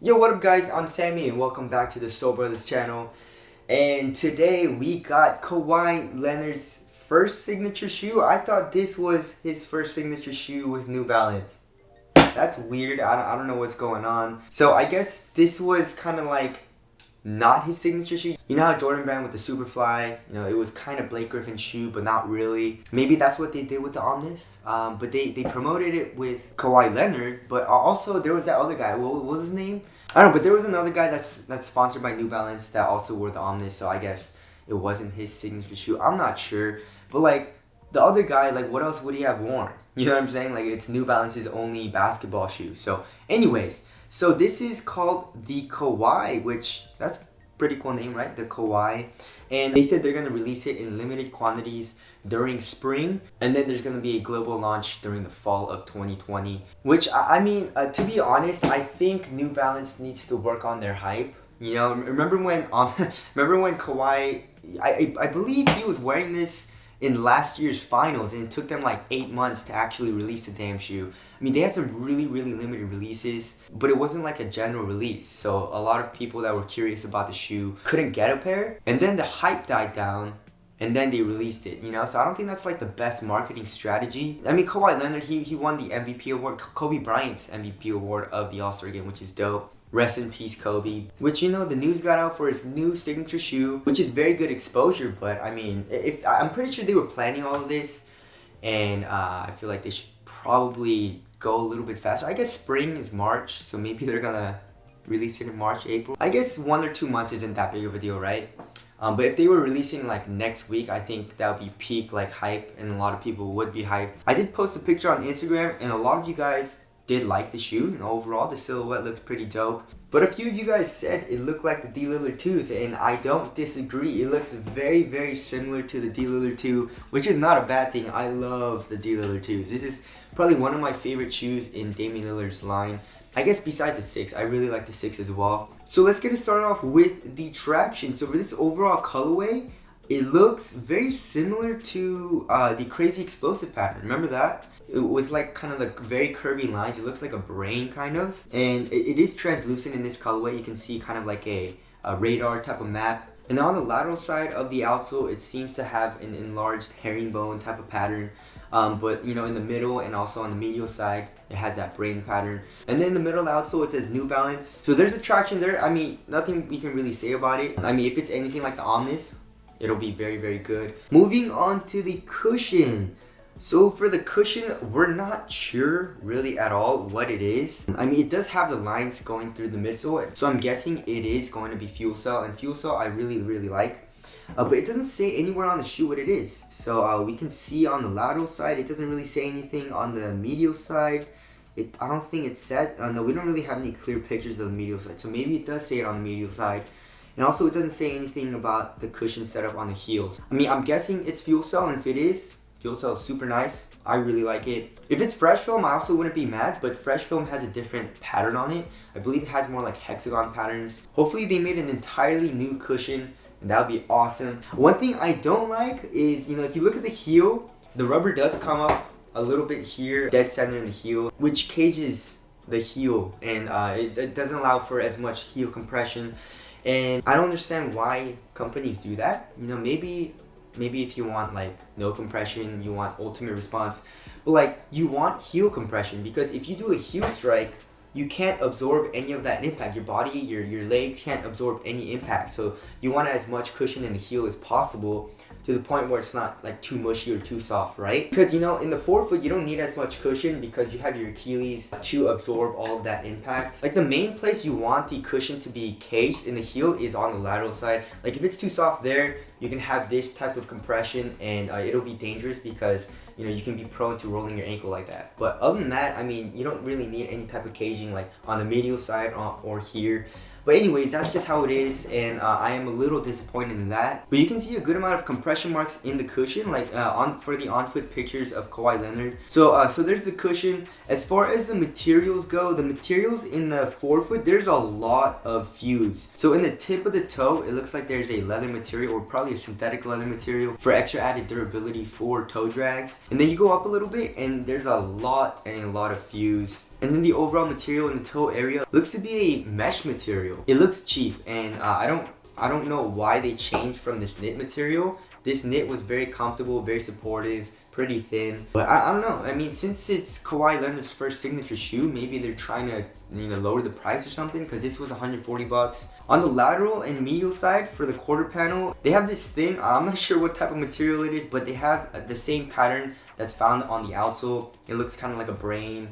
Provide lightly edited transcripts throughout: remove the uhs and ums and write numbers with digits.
Yo, what up guys, I'm Sammy and welcome back to the Soul Brothers channel. And today we got Kawhi Leonard's first signature shoe. I thought this was his first signature shoe with New Balance. That's weird, I don't know what's going on. So I guess this was kind of like not his signature shoe. You know how Jordan Brand with the Superfly, it was kind of Blake Griffin's shoe, but not really. Maybe that's what they did with the Omnis. But they promoted it with Kawhi Leonard, but also there was that other guy. What was his name? I don't know, but there was another guy that's sponsored by New Balance that also wore the Omnis, so I guess it wasn't his signature shoe. I'm not sure. But like the other guy, like what else would he have worn? You know what I'm saying? Like it's New Balance's only basketball shoe. So anyways, so this is called the Kawhi, which that's a pretty cool name, right? The Kawhi. And they said they're going to release it in limited quantities during spring, and then there's going to be a global launch during the fall of 2020. Which, I mean, to be honest, I think New Balance needs to work on their hype. You know, remember when Kawhi, I believe he was wearing this in last year's finals, and it took them like 8 months to actually release the damn shoe. I mean, they had some really limited releases, but it wasn't like a general release. So a lot of people that were curious about the shoe couldn't get a pair, and then the hype died down, and then they released it, So I don't think that's like the best marketing strategy. I mean, Kawhi Leonard, he won the MVP award, Kobe Bryant's MVP award of the All-Star Game, which is dope. Rest in peace, Kobe. Which, the news got out for his new signature shoe, which is very good exposure. But I mean, I'm pretty sure they were planning all of this, and I feel like they should probably go a little bit faster. I guess spring is March, so maybe they're gonna release it in March, April. I guess 1 or 2 months isn't that big of a deal, right? But if they were releasing like next week, I think that would be peak like hype, and a lot of people would be hyped. I did post a picture on Instagram, and a lot of you guys did like the shoe, overall the silhouette looks pretty dope. But a few of you guys said it looked like the D Lillard 2s, and I don't disagree. It looks very similar to the D Lillard 2, which is not a bad thing. I love the D Lillard 2s. This is probably one of my favorite shoes in Damian Lillard's line. I guess besides the 6, I really like the 6 as well. So let's get it started off with the traction. So for this overall colorway, it looks very similar to the Crazy Explosive pattern. Remember that? It was like kind of like very curvy lines. It looks like a brain kind of. And it is translucent in this colorway. You can see kind of like a radar type of map. And on the lateral side of the outsole, it seems to have an enlarged herringbone type of pattern. But in the middle and also on the medial side, it has that brain pattern. And then in the middle of the outsole, it says New Balance. So there's a traction there. I mean, nothing we can really say about it. I mean, if it's anything like the Omnis, it'll be very good. Moving on to the cushion. So for the cushion, we're not sure really at all what it is. I mean, it does have the lines going through the midsole, so I'm guessing it is going to be fuel cell, and fuel cell I really like. But it doesn't say anywhere on the shoe what it is. So we can see on the lateral side, it doesn't really say anything. On the medial side, I don't think it says. No, we don't really have any clear pictures of the medial side, so maybe it does say it on the medial side. And also, it doesn't say anything about the cushion setup on the heels. I mean, I'm guessing it's fuel cell, and if it is, fuel cell is super nice. I really like it. If it's fresh foam, I also wouldn't be mad, but fresh foam has a different pattern on it. I believe it has more like hexagon patterns. Hopefully they made an entirely new cushion, and that would be awesome. One thing I don't like is, if you look at the heel, the rubber does come up a little bit here, dead center in the heel, which cages the heel, and it doesn't allow for as much heel compression. And I don't understand why companies do that. Maybe if you want like no compression, you want ultimate response, but like you want heel compression, because if you do a heel strike, you can't absorb any of that impact. Your body, your legs can't absorb any impact. So you want as much cushion in the heel as possible, to the point where it's not like too mushy or too soft, right? Because in the forefoot, you don't need as much cushion because you have your Achilles to absorb all of that impact. Like the main place you want the cushion to be caged in the heel is on the lateral side. Like if it's too soft there, you can have this type of compression, and it'll be dangerous because you can be prone to rolling your ankle like that. But other than that, I mean, you don't really need any type of caging like on the medial side or here. But anyways, that's just how it is, and I am a little disappointed in that. But you can see a good amount of compression marks in the cushion, like for the on-foot pictures of Kawhi Leonard. So there's the cushion. As far as the materials go, the materials in the forefoot, there's a lot of fuse. So in the tip of the toe, it looks like there's a leather material, or probably a synthetic leather material, for extra added durability for toe drags. And then you go up a little bit, and there's a lot of fuse. And then the overall material in the toe area looks to be a mesh material. It looks cheap, and I don't know why they changed from this knit material. This knit was very comfortable, very supportive, pretty thin. But I don't know. I mean, since it's Kawhi Leonard's first signature shoe, maybe they're trying to, you know, lower the price or something, because this was 140 bucks. On the lateral and medial side for the quarter panel, they have this thing. I'm not sure what type of material it is, but they have the same pattern that's found on the outsole. It looks kind of like a brain.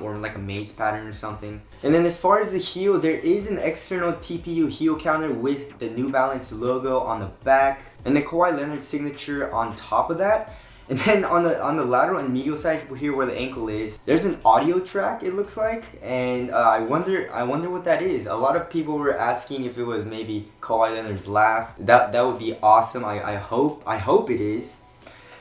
Or like a maze pattern or something. And then as far as the heel, there is an external TPU heel counter with the New Balance logo on the back and the Kawhi Leonard signature on top of that. And then on the lateral and medial side here where the ankle is, there's an audio track, it looks like, and I wonder what that is. A lot of people were asking if it was maybe Kawhi Leonard's laugh. That would be awesome. I hope it is.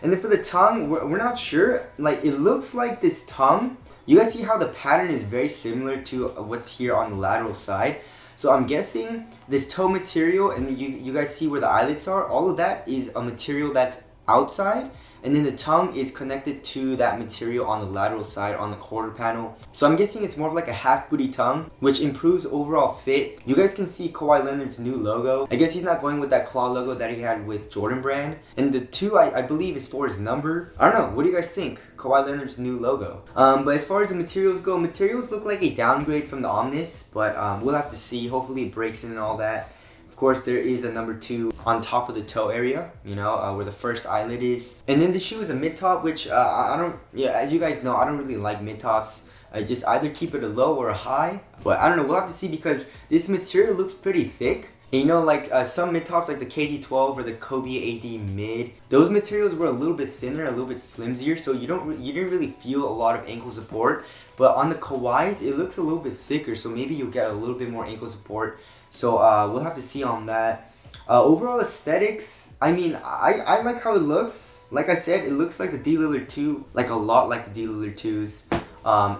And then for the tongue, we're not sure. Like, it looks like this tongue. You guys see how the pattern is very similar to what's here on the lateral side. So I'm guessing this toe material, and then you guys see where the eyelets are, all of that is a material that's outside, and then the tongue is connected to that material on the lateral side on the quarter panel. So I'm guessing it's more of like a half booty tongue, which improves overall fit. You guys can see Kawhi Leonard's new logo. I guess he's not going with that claw logo that he had with Jordan Brand. And the 2, I believe, is for his number. I don't know. What do you guys think? Kawhi Leonard's new logo. But as far as the materials go, materials look like a downgrade from the Omnis, but we'll have to see. Hopefully it breaks in and all that. Of course, there is a number 2 on top of the toe area, you know, where the first eyelet is. And then the shoe is a mid top, which as you guys know, I don't really like mid tops. I just either keep it a low or a high. But I don't know, we'll have to see, because this material looks pretty thick. And you know, like some mid tops like the KD12 or the Kobe AD mid, those materials were a little bit thinner, a little bit flimsier, so you didn't really feel a lot of ankle support. But on the Kawhis, it looks a little bit thicker, so maybe you'll get a little bit more ankle support. So we'll have to see on that. Overall aesthetics, I mean, I like how it looks. Like I said, it looks like the D Lillard 2, like a lot like the D Lillard 2s.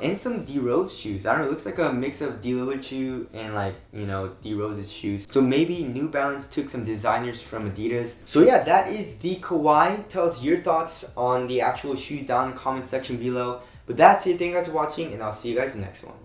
And some D Rose shoes. I don't know, it looks like a mix of D Lillard shoe and, like, you know, D Rose's shoes. So maybe New Balance took some designers from Adidas. So yeah, that is the Kawhi. Tell us your thoughts on the actual shoe down in the comment section below. But that's it. Thank you guys for watching, and I'll see you guys in the next one.